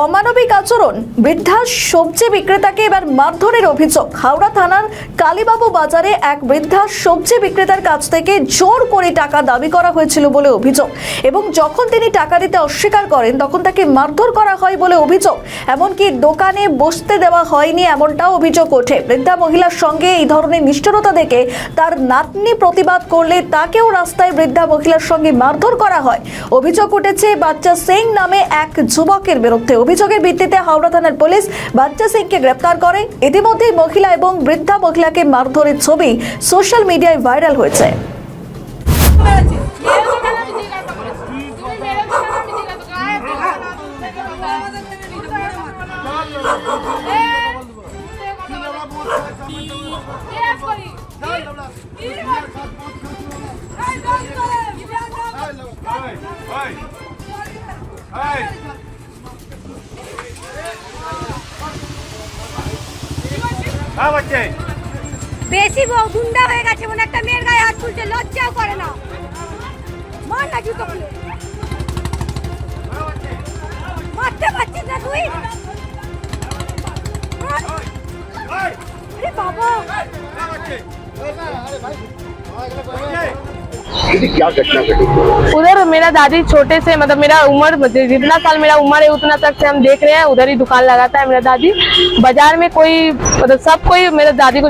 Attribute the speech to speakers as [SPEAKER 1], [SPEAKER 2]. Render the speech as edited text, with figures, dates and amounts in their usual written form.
[SPEAKER 1] অমানবিক আচরণ, বৃদ্ধা সবজি বিক্রেতাকে এবার মারধরের অভিযোগ। হাওড়া থানার কালীবাবু বাজারে এক বৃদ্ধা সবজি বিক্রেতার কাছ থেকে জোর করে টাকা দাবি করা হয়েছিল বলে অভিযোগ, এবং যখন তিনি টাকা দিতে অস্বীকার করেন তখন তাকে মারধর করা হয় বলে অভিযোগ। এমনকি দোকানে বসতে দেওয়া হয়নি এমনটাও অভিযোগ ওঠে। বৃদ্ধা মহিলার সঙ্গে এই ধরনের নিষ্ঠুরতা দেখে তার নাতনি প্রতিবাদ করলে তাকেও রাস্তায় বৃদ্ধা মহিলার সঙ্গে মারধর করা হয়। অভিযোগ উঠেছে বাচ্চা সিং নামে এক যুবকের বিরুদ্ধে। অভিযোগের ভিত্তিতে হাওড়া থানার পুলিশ বাচ্চা সিংকে গ্রেপ্তার করে। ইতিমধ্যেই মহিলা এবং বৃদ্ধা মহিলাকে মারধরের ছবি সোশ্যাল মিডিয়ায় ভাইরাল হয়েছে।
[SPEAKER 2] বেশি গুন্ডা হয়ে গেছে, মনে একটা মেয়ের গায়ে হাত তুলছে, লজ্জাও করে না। মার না জুতো খুলে, মারতে পারছিস না তুই? আরে বাবা,
[SPEAKER 3] क्या घटना घटी?
[SPEAKER 4] उधर मेरा दादी छोटे से मतलब मेरा उम्र जितना साल मेरा उम्र है उतना तक से हम देख रहे हैं, उधर ही दुकान लगाता है मेरा दादी। बाजार में कोई मतलब सब कोई मेरा दादी को